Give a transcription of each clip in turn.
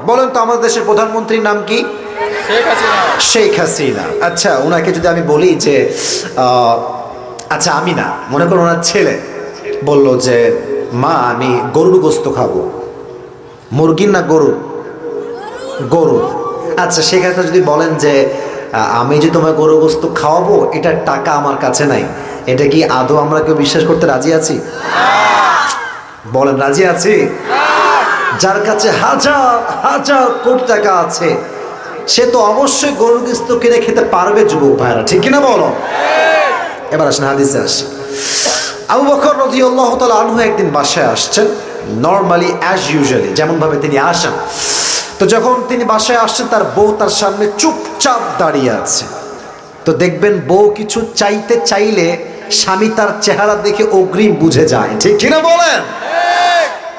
বলেন তো আমাদের দেশের প্রধানমন্ত্রীর নাম কি? শেখ হাসিনা। আচ্ছা, ওনাকে যদি আমি বলি যে আচ্ছা আমি না, মনে করো ওনার ছেলে বলল যে মা আমি গরুর গোস্ত খাবো। মুরগির না গরুর? গরুর। আচ্ছা, শেখ হাসিনা যদি বলেন যে আমি যে তোমার গরু গোস্ত খাওয়াবো, এটার টাকা আমার কাছে নাই, এটা কি আদৌ আমরা কেউ বিশ্বাস করতে রাজি আছি? বলেন, রাজি আছি? যার কাছে হাজার হাজার কোটি টাকা আছে সে তো অবশ্যই গরুর গোস্ত কিনে খেতে পারবে যুবক ভাইরা, ঠিক কিনা বলো? এবার আসেন হাদিসে আসে। আবু বকর রাদিয়াল্লাহু তাআলা আনহু একদিন বাসায় আসছেন, নরমালি অ্যাজ ইউজুয়ালি যেমনভাবে তিনি আসেন। তো যখন তিনি বাসায় আসছেন তার বউ তার সামনে চুপচাপ দাঁড়িয়ে আছে। তো দেখবেন বউ কিছু চাইতে চাইলে স্বামী তার চেহারা দেখে অগ্রিম বুঝে যায়, ঠিক কিনা বলেন?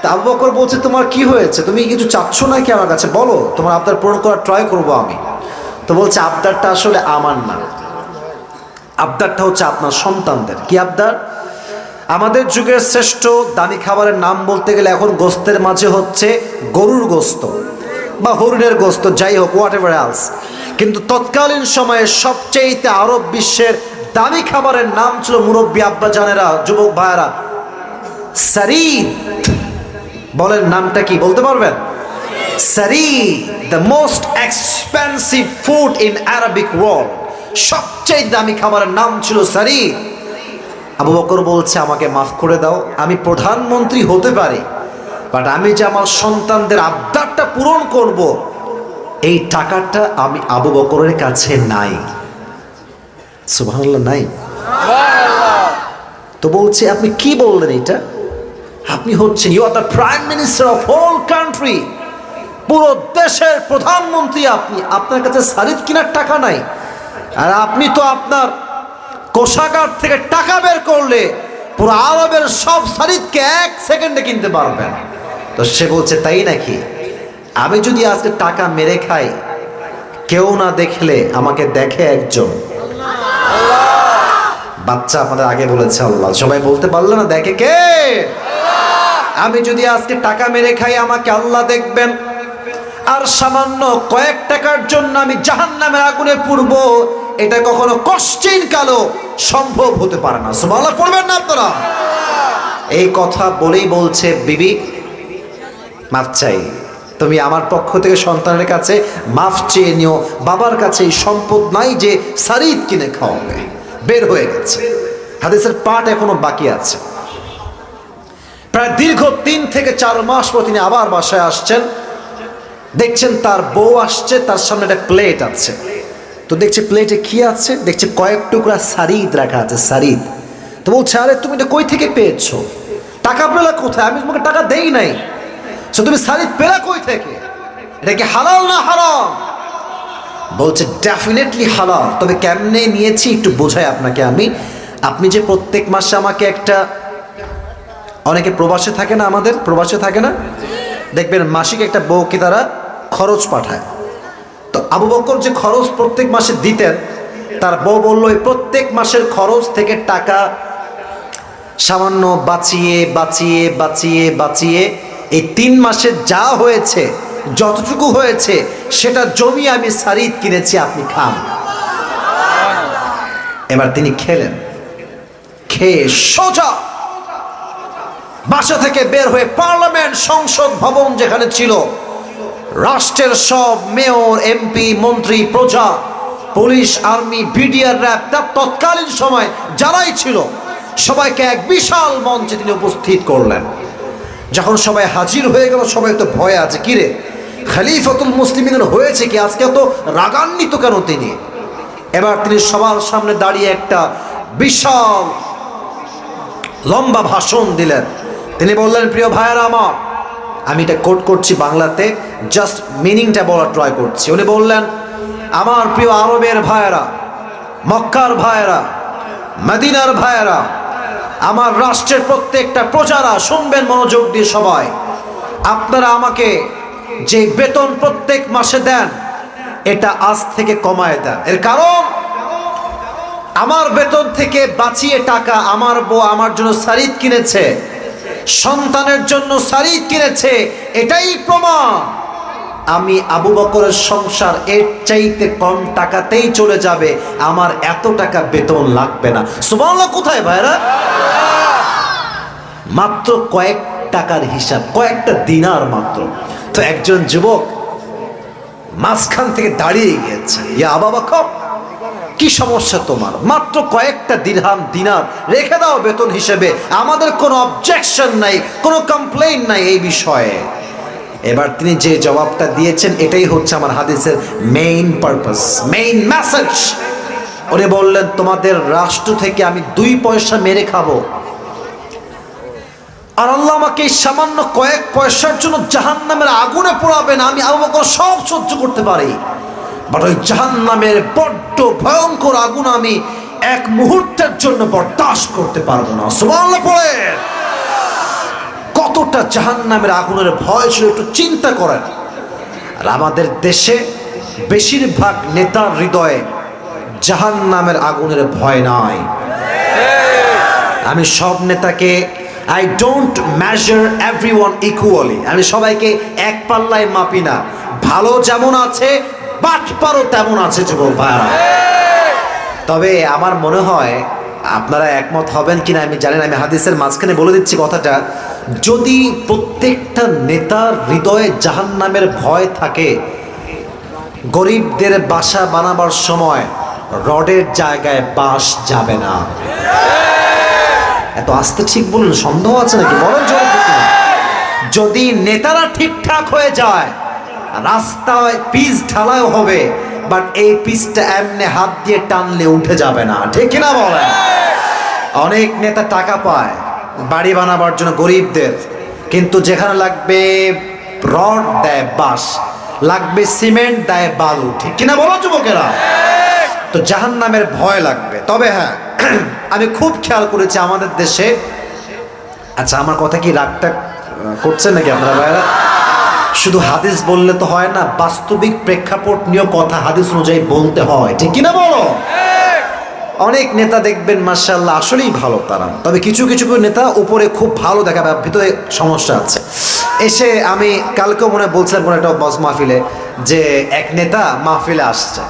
তা আবু বকর বলছে তোমার কি হয়েছে, তুমি কিছু চাচ্ছ নাকি আমার কাছে, বলো, তোমার আবদার পূরণ করার ট্রাই করবো আমি। তো বলছে আবদারটা আসলে আমার না, আবদারটা হচ্ছে আপনার সন্তানদের। কি আবদার? আমাদের যুগের শ্রেষ্ঠ দামি খাবারের নাম বলতে গেলে এখন গোস্তের মাঝে হচ্ছে গরুর গোস্ত বা হরিণের গোস্ত, যাই হোক, হোয়াট এভার এলস। কিন্তু তৎকালীন সময়ে সবচেয়ে আরব বিশ্বের দামি খাবারের নাম ছিল, মুরব্বী আব্বা জানেরা, যুবক ভাইয়েরা, সারিদ। বলেন নামটা কি, বলতে পারবেন? সারিদ, the most expensive food in Arabic world. সবচেয়ে দামি খাবারের নাম ছিল সারিদ। আবু বকর বলছে আমাকে মাফ করে দাও, আমি প্রধানমন্ত্রী হতে পারি, বাট আমি যে আমার সন্তানদের আবদারটা পূরণ করব, এই টাকাটা আমি আবু বকরের কাছে নাই। সুবহানাল্লাহ, নাই। তো বলছে আপনি কি বললেন এটা? আপনি হচ্ছেন, you are the prime minister of whole country, পুরো দেশের প্রধানমন্ত্রী আপনি, আপনার কাছে সারিদ কেনার টাকা নাই। আর আপনি তো আপনার কোষাগার থেকে টাকা বের করলে পুরো আরবের সব সারিদকে 1 সেকেন্ডে কিনতে পারবেন। তো সে বলছে তাই নাকি? আমি যদি আজকে টাকা মেরে খাই, কেউ না দেখলে আমাকে দেখে একজন। বাচ্চা আপনাদের আগে বলেছে আল্লাহ, সবাই বলতে পারলো না দেখে কে? আমি যদি আজকে টাকা মেরে খাই আমাকে আল্লাহ দেখবেন, আর সামান্য কয়েক টাকার জন্য আমি জাহান্নামের আগুনে পুড়ব, এটা কখনো কষ্টিন কালো সম্ভব হতে পারে না। সুবহানাল্লাহ পড়বেন না আপনারা? এই কথা বলেই বলছে বিবি মাফ চাই, তুমি আমার পক্ষ থেকে সন্তানের কাছে মাফ চেয়ে নিও, বাবার কাছে এই সম্পদ নাই যে সারিদ কিনে খাওয়াবে। বের হয়ে গেছে। হাদিসের পাঠ এখনো বাকি আছে। প্রায় দীর্ঘ 3 থেকে 4 মাস পর তিনি আবার বাসায় আসছেন। দেখছেন তার বউ আসছে, তার সামনে একটা প্লেট আছে। তো দেখছে প্লেটে কি আছে, দেখছে কয়েক টুকরা সারিদ রাখা আছে, সারিদ। তো বলছে আরে তুমি এটা কই থেকে পেয়েছো, টাকা পেলা কোথায়? আমি তোমাকে টাকা দেই নাই, তো তুমি সারিদ পেলা কই থেকে? এটা কি হালাল না হারাম? বলছে ডেফিনেটলি হালাল, তবে কেমনে নিয়েছি একটু বোঝাই আপনাকে আমি। আপনি যে প্রত্যেক মাসে আমাকে একটা, অনেকে প্রবাসে থাকে না, আমাদের প্রবাসে থাকে না, দেখবেন মাসিক একটা বউকে তারা খরচ পাঠায়। তো আবু বকর যে খরচ প্রত্যেক মাসে দিতেন, তার বউ বলল এই প্রত্যেক মাসের খরচ থেকে টাকা সামান্য বাঁচিয়ে বাঁচিয়ে বাঁচিয়ে বাঁচিয়ে এই 3 মাসে যা হয়েছে, যতটুকু হয়েছে সেটা জমিয়ে আমি সারিদ কিনেছি, আপনি খান। এবার তিনি খেলেন, খেয়ে সোজা বাসা থেকে বের হয়ে পার্লামেন্ট, সংসদ ভবন যেখানে ছিল, রাষ্ট্রের সব মেয়র, এমপি, মন্ত্রী, প্রজা, পুলিশ, আর্মি, বিডিআর, র্যাব, তার তৎকালীন সময় যারাই ছিল সবাইকে এক বিশাল মঞ্চে তিনি উপস্থিত করলেন। যখন সবাই হাজির হয়ে গেল, সবাই তো ভয়ে আছে, কিরে খলিফাতুল মুসলিমিনের হয়েছে কি, আজকে তো রাগান্বিত কেন তিনি? এবার তিনি সবার সামনে দাঁড়িয়ে একটা বিশাল লম্বা ভাষণ দিলেন। তিনি বললেন, প্রিয় ভাইয়েরা আমার, আমি এটা কোট করছি বাংলাতে, জাস্ট মিনিংটা বলার ট্রাই করছি। উনি বললেন, আমার প্রিয় আরবের ভাইয়েরা, মক্কার ভাইয়েরা, মদিনার ভাইয়েরা, আমার রাষ্ট্রের প্রত্যেকটা প্রজারা, শুনবেন মনোযোগ দিয়ে সবাই। আপনারা আমাকে যে বেতন প্রত্যেক মাসে দেন, এটা আজ থেকে কমায় দেন। এর কারণ আমার বেতন থেকে বাঁচিয়ে টাকা আমার বউ আমার জন্য সারিদ কিনেছে, সন্তানের জন্য সারিদ কিনেছে, এটাই প্রমাণ আমি আবু বকরের সংসার এর চাইতে কম টাকাতেই চলে যাবে, আমার এত টাকা বেতন লাগবে না। সুবহানাল্লাহ। কোথায় ভাইরা? মাত্র কয়েক টাকার হিসাব, কয়েকটা দিনার মাত্র। তো একজন যুবক মাঝখান থেকে দাঁড়িয়ে গিয়েছে, ইয়া আবু বকর, কি সমস্যা তোমার? মাত্র কয়েকটা দিনার রেখে দাও বেতন হিসেবে, আমাদের কোনো অবজেকশন নাই, কোনো কমপ্লেইন নাই এই বিষয়ে। এবার তিনি যে জবাবটা দিয়েছেন এটাই হচ্ছে আমার হাদিসের মেইন পারপাস, মেইন মেসেজ। উনি বললেন, তোমাদের রাষ্ট্র থেকে আমি 2 পয়সা মেরে খাবো, আর আল্লাহ আমাকে এই সামান্য কয়েক পয়সার জন্য জাহান্নামের আগুনে পোড়াবেন, আমি আবু বকর সব সহ্য করতে পারি, বাট ওই জাহান্নামের বড্ড ভয়ঙ্কর আগুন আমি এক মুহূর্তের জন্য বরদাস্ত করতে পারবো না। সুবহানাল্লাহ পড়ে। কতটা জাহান্নামের আগুনের ভয় ছিল একটু চিন্তা করেন। আর আমাদের দেশে বেশিরভাগ নেতার হৃদয়ে জাহান্নামের আগুনের ভয় নাই। আমি সব নেতাকে I don't measure everyone equally, আমি সবাইকে এক পাল্লায় মাপি না। ভালো যেমন আছে, বাটপারও তেমন আছে যুবক ভাইরা। তবে আমার মনে হয় আপনারা একমত হবেন কিনা আমি জানি না, আমি হাদিসের মাঝখানে বলে দিচ্ছি কথাটা, যদি প্রত্যেকটা নেতার হৃদয়ে জাহান্নামের ভয় থাকে, গরিবদের বাসা বানাবার সময় রডের জায়গায় বাঁশ যাবে না। এত আস্তে ঠিক বলুন, সন্দেহ আছে নাকি? বলেন যদি নেতারা ঠিকঠাক হয়ে যায়, রাস্তায় পিচ ঢালাও হবে, বাট এই পিচটা এমনি হাত দিয়ে টানলে উঠে যাবে না, ঠিক কিনা বলেন? অনেক নেতা টাকা পায় বাড়ি বানাবার জন্য গরিবদের, কিন্তু যেখানে লাগবে রড দেয় বাঁশ, লাগবে সিমেন্ট দেয় বালু, ঠিক কিনা বলো যুবকেরা? তো জাহান্নামের ভয় লাগবে। তবে হ্যাঁ, আমি খুব খেয়াল করেছি আমাদের দেশে, আচ্ছা আমার কথা কি রাগটা করছেন নাকি আপনারা ভাইরা? শুধু হাদিস বললে তো হয় না, বাস্তবিক প্রেক্ষাপট নিয়ে কথা হাদিস অনুযায়ী বলতে হয়, ঠিক কিনা বলো? অনেক নেতা দেখবেন মাশাআল্লাহ আসলেই ভালো তারা, তবে কিছু কিছু নেতা উপরে খুব ভালো দেখা, ভিতরে সমস্যা আছে। এসে আমি কালকেও মনে বলছিলাম কোনো একটা বস মাহফিলে, যে এক নেতা মাহফিলে আসছে,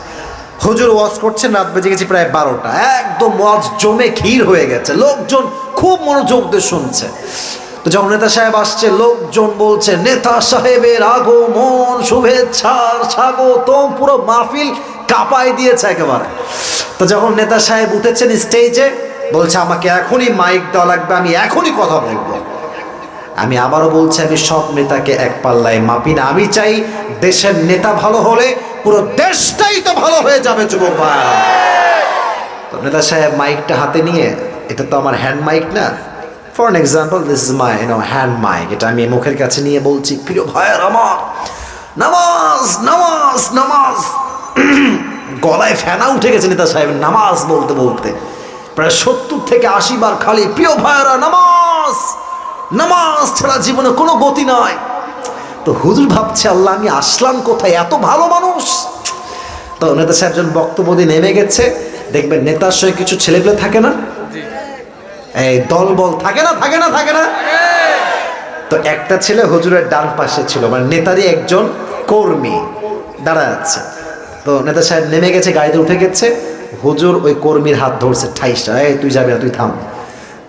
হুজুর ওয়াজ করছেন, রাত বেজে গেছে প্রায় 12টা, একদম ওয়াজ জমে ক্ষীর হয়ে গেছে, লোকজন খুব মনোযোগ দিয়ে শুনছে। তো যখন নেতা সাহেব আসছে, লোকজন বলছে নেতা সাহেবের আগমন, শুভেচ্ছার স্বাগতম, পুরো মাহফিল কাঁপাই দিয়েছে একেবারে। তো যখন নেতা সাহেব উঠেছেন স্টেজে, বলছে আমাকে এখনই মাইক দেওয়া লাগবে, আমি এখনই কথা বলবো। আমি আবারও বলছি, আমি সব নেতাকে এক পাল্লায় মাপি না, আমি চাই দেশের নেতা ভালো হলে পুরো দেশটাই তো ভালো হয়ে যাবে যুবক ভাই। তো নেতা সাহেব মাইকটা হাতে নিয়ে, এটা তো আমার হ্যান্ড মাইক না, for an example this is my hand mic, এটা আমি মুখের কাছে নিয়ে বলছি, প্রিয় ভাইয়ের আমার, নামাজ নামাজ নামাজ। গলায় ফেনা উঠে গেছে নেতা সাহেবের নামাজ বলতে বলতে, প্রায় 70 থেকে 80 বার খালি প্রিয় ভাইয়েরা নামাজ, নামাজ ছাড়া জীবনে কোনো গতি নয়। তো হুজুর ভাবছে আল্লাহ আমি আসলাম কোথায়, এত ভালো মানুষ। তো নেতা সাহেব যখন বক্তব্য দিয়ে নেমে গেছে, দেখবেন নেতার সঙ্গে কিছু ছেলেপেলে থাকে না, এই দল বল থাকে না, থাকে না, থাকে না। তো একটা ছেলে হুজুরের ডান পাশে ছিল, মানে নেতারই একজন কর্মী দাঁড়ায় আছে। তো নেতা সাহেব নেমে গেছে, গাড়িতে উঠে গেছে, হুজুর ওই কর্মীর হাত ধরছে ঠাইসটা, এই তুই যাবি না, তুই থাম।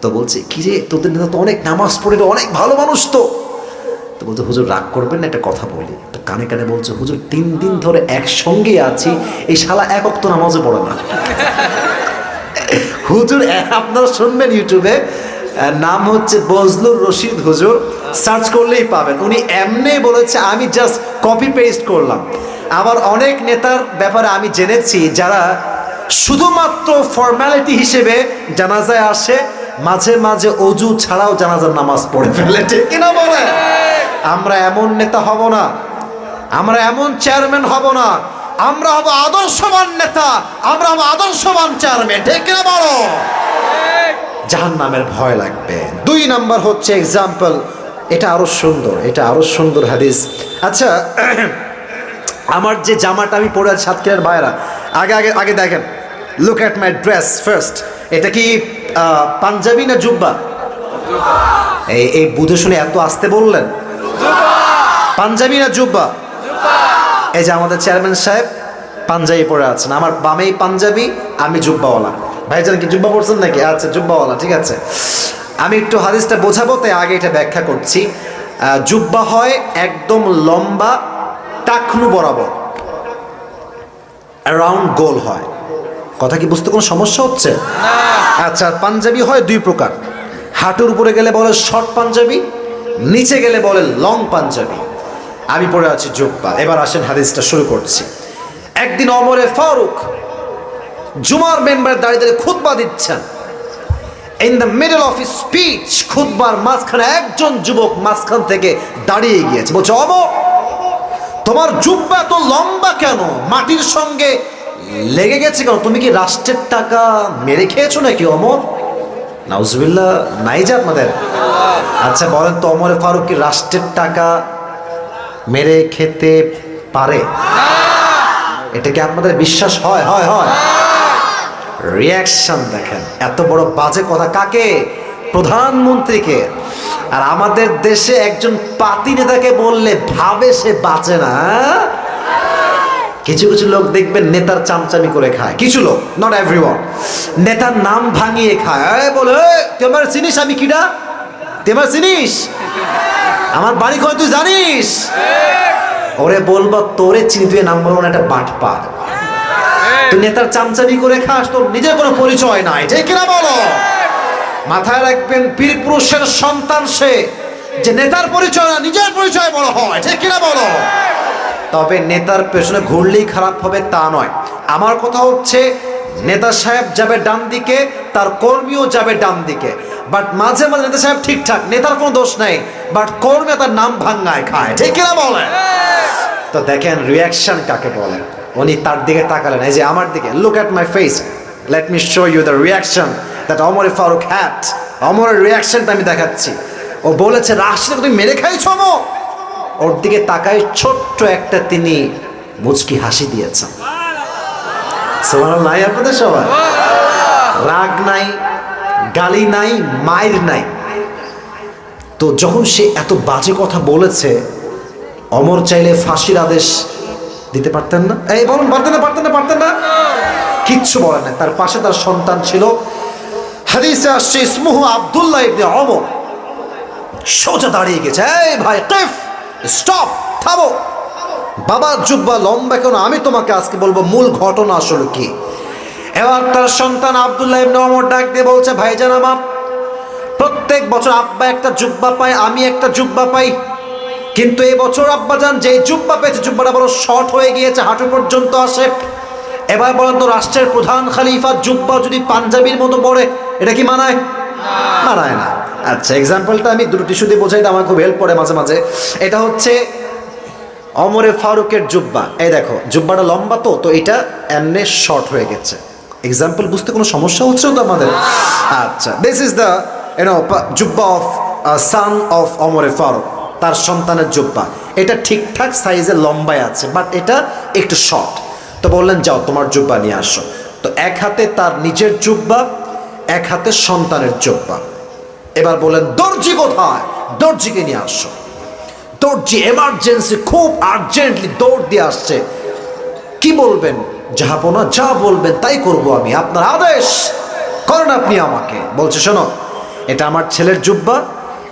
তো বলছে কি রে, তোদের নেতা তো অনেক নামাজ পড়ে, অনেক ভালো মানুষ। তো বলছে হুজুর রাগ করবেন না, একটা কথা বলি। তো কানে কানে বলছে হুজুর 3 দিন ধরে একসঙ্গে আছি, এই শালা এক ওয়াক্ত নামাজও পড়ে না। হুজুর আপনারা শুনবেন ইউটিউবে, নাম হচ্ছে বজলুর রশিদ হুজুর, সার্চ করলেই পাবেন। উনি এমনি বলেছে, আমি জাস্ট কপি পেস্ট করলাম। আবার অনেক নেতার ব্যাপারে আমি জেনেছি, যারা শুধুমাত্র ফর্মালিটি হিসেবে জানাজায় আসে, মাঝে মাঝে অজু ছাড়াও জানাজার নামাজ পড়ে ফেলে, ঠিক কিনা বলে? আমরা এমন নেতা হব না, আমরা এমন চেয়ারম্যান হব না, আমরা হব আদর্শবান নেতা, আমরা হব আদর্শবান চেয়ারম্যান, ঠিক কিনা বলো? জাহান্নামের ভয় লাগবে। 2 নাম্বার হচ্ছে এক্সাম্পল, এটা আরো সুন্দর, এটা আরো সুন্দর হাদিস। আচ্ছা, আমার যে জামাটা আমি পরে আছি, সাতক্ষীরার ভাইরা, আগে আগে আগে দেখেন, look at my dress first. এটা কি পাঞ্জাবি না জুব্বা? এই বুঝে শুনে এত আসতে বললেন, পাঞ্জাবি না জুব্বা? এই যে আমাদের চেয়ারম্যান সাহেব পাঞ্জাবি পরে আছেন, আমার বামেই পাঞ্জাবি, আমি জুব্বাওয়ালা। ভাইজান কি জুব্বা পরছেন নাকি? আচ্ছা, জুব্বাওয়ালা, ঠিক আছে। আমি একটু হাদিসটা বোঝাবো, তাই আগে এটা ব্যাখ্যা করছি। জুব্বা হয় একদম লম্বা, টাকনু বরাবর, অ্যারাউন্ড গোল হয়। কথা কি বুঝতে কোনো সমস্যা হচ্ছে? আচ্ছা, পাঞ্জাবি হয় দুই প্রকার। হাঁটুর উপরে গেলে বলে শর্ট পাঞ্জাবি, নিচে গেলে বলে লং পাঞ্জাবি। আমি পরে আছি জুব্বা। এবার আসেন হাদিসটা শুরু করছি। একদিন ওমরে ফারুক জুমার মেম্বারে দাঁড়িয়ে দাঁড়িয়ে খুতবা দিচ্ছেন। In the middle of speech, খুতবার মাঝখানে একজন যুবক মাঝখান থেকে দাঁড়িয়ে গিয়েছে, বলছে, ওমর, তোমার জুব্বা তো লম্বা কেন? মাটির সঙ্গে লেগে গেছে কেন? তুমি কি রাষ্ট্রের টাকা মেরে খেয়েছো নাকি ওমর? নাউজুবিল্লাহ, নাই যে আপনাদের। আচ্ছা বলেন তো, ওমরে ফারুক কি রাষ্ট্রের টাকা মেরে খেতে পারে? এটা কি আপনাদের বিশ্বাস হয়? হয় হয় রিয়াকশন দেখেন, এত বড় বাজে কথা কাকে? প্রধানমন্ত্রীকে। আর আমাদের দেশে একজন পাতি নেতাকে বললে ভাবে সে বাঁচে না। কিছু কিছু লোক দেখবেন নেতার চামচামি করে খায়, কিছু লোক, নট এভরিওয়ান। নেতার নাম ভাঙিয়ে খায়, বলে, তোমার চিনিস আমি কিডা? তোমার চিনিস? আমার বাড়ি কই তুই জানিস? ওরে বলবো, তোরে চিনি, তুই নাম বলবো না, একটা বাটপার। তুই নেতার চামচামি করে খাস, তোর নিজের কোনো পরিচয় নাই, ঠিক কিনা বলো? মাথায় রাখবেন, পীর পুরুষের সন্তান সে, যে নেতার পরিচয় না, নিজের পরিচয় বড় হয়, ঠিক কিনা বলো? তবে নেতার পেছনে ঘুরলেই খারাপ হবে তা নয়। আমার কথা হচ্ছে, নেতা সাহেব যাবে ডান দিকে, তার কর্মীও যাবে ডান দিকে। বাট মাঝে মাঝে নেতা সাহেব ঠিকঠাক, নেতার কোনো দোষ নাই, বাট কর্মী তার নাম ভাঙ্গায় খায়, ঠিক কিনা বলে? তো দেখেন রিয়াকশন কাকে বলে। উনি তার দিকে তাকালেন, এই যে আমার দিকে, look at my face, let me show you the reaction that Omar Farooq had. ওমরের রিয়াকশনটা আমি দেখাচ্ছি। ও বলেছে, রাষ্ট্রকে তুমি মেরে খাইছো ওমর? ওর দিকে তাকায় ছোট্ট একটা তিনি মুচকি হাসি দিয়েছেন। সুবহানাল্লাহ নাই আপনাদের সবার? রাগ নাই, গালি নাই, মাইর নাই। তো যখন সে এত বাজে কথা বলেছে, ওমর চাইলে ফাঁসির আদেশ দিতে পারতেন না? এই বলুন, পারতেন না? পারতেন না? পারতেন না? কিচ্ছু বলেন না। তার পাশে তার সন্তান ছিল, হাদিসে আসছে ইসমুহু আব্দুল্লাহ ইবনে ওমর। সোজা দাঁড়িয়ে গেছে, এই ভাই কিফ, স্টপ, থামো। বাবার জুব্বা লম্বা কেন? আমি তোমাকে আজকে বলবো মূল ঘটনা আসলে কি। এবার তার সন্তান আব্দুল্লাহ ইবনে ওমর ডাক দিয়ে বলছে, ভাইজান আমার, প্রত্যেক বছর আব্বা একটা জুব্বা পায়, আমি একটা জুব্বা পাই, কিন্তু এই বছর আব্বাজান যে জুব্বা পেয়েছে, জুব্বাটা বড় শর্ট হয়ে গিয়েছে, হাঁটু পর্যন্ত আসে। এবার বলেন তো, রাষ্ট্রের প্রধান খলিফা জুব্বা যদি পাঞ্জাবির মতো পড়ে, এটা কি মানায়? মানায় না। আচ্ছা, এক্সাম্পলটা আমি দুটো টিস্যু দিয়ে বোঝাই, আমার খুব হেল্প করে মাঝে মাঝে। এটা হচ্ছে ওমরে ফারুকের জুব্বা। এই দেখো, জুব্বাটা লম্বা, তো এটা এমনি শর্ট হয়ে গেছে। এক্সাম্পল বুঝতে কোনো সমস্যা হচ্ছে তো আমাদের? আচ্ছা, দিস ইজ দ্য জুব্বা অফ সান অফ ওমরে ফারুক, তার সন্তানের জুব্বা। এটা ঠিকঠাক সাইজে লম্বায় আছে, বাট এটা একটু শর্ট। তো বললেন, যাও তোমার জুব্বা নিয়ে আসো। তো এক হাতে তার নিজের জুব্বা, এক হাতে সন্তানের জুব্বা। এবার বললেন, দর্জি কোথায়? দর্জিকে নিয়ে আসো। দর্জি এমার্জেন্সি, খুব আর্জেন্টলি দৌড় দিয়ে আসছে। কি বলবেন? জাহাপনা, যা বলবেন তাই করব আমি, আপনার আদেশ করেন আপনি আমাকে। বলছে, শোনো, এটা আমার ছেলের জুব্বা,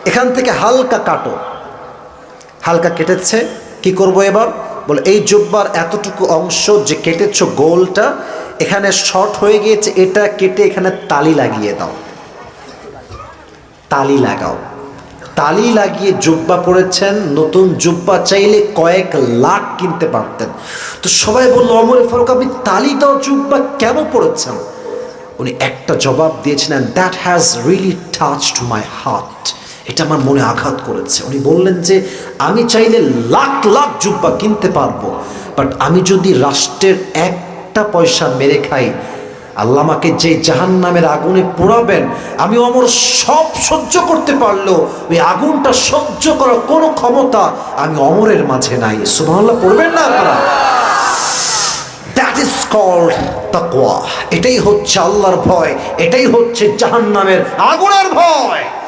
এখান থেকে হালকা কাটো। হালকা কেটেছে, কি করব এবার? বলে, এই জুব্বার এতটুকু অংশ যে কেটেছো গোলটা, এখানে শর্ট হয়ে গিয়েছে, এটা কেটে এখানে তালি লাগিয়ে দাও। তালি লাগাও। তালি লাগিয়ে জুব্বা পরেছেন। নতুন জুব্বা চাইলে কয়েক লাখ কিনতে পারতেন। তো সবাই বলল, ওমর ফারুক, আপনি তালি দাও জুব্বা কেন পরেছেন? উনি একটা জবাব দিয়েছিলেন, that has really touched my heart. এটা আমার মনে আঘাত করেছে। উনি বললেন যে, আমি চাইলে লাখ লাখ জুব্বা কিনতে পারবো, বাট আমি যদি রাষ্ট্রের একটা পয়সা মেরে খাই, আল্লাহ আমাকে যে জাহান্নামের আগুনে পোড়াবেন, আমি ওমর সব সহ্য করতে পারলেও ওই আগুনটা সহ্য করার কোনো ক্ষমতা আমি ওমরের মাঝে নাই। সুবহানাল্লাহ পড়বেন না আপনারা? দ্যাট ইজ কল্ড তাকওয়া। এটাই হচ্ছে আল্লাহর ভয়, এটাই হচ্ছে জাহান্নামের আগুনের ভয়।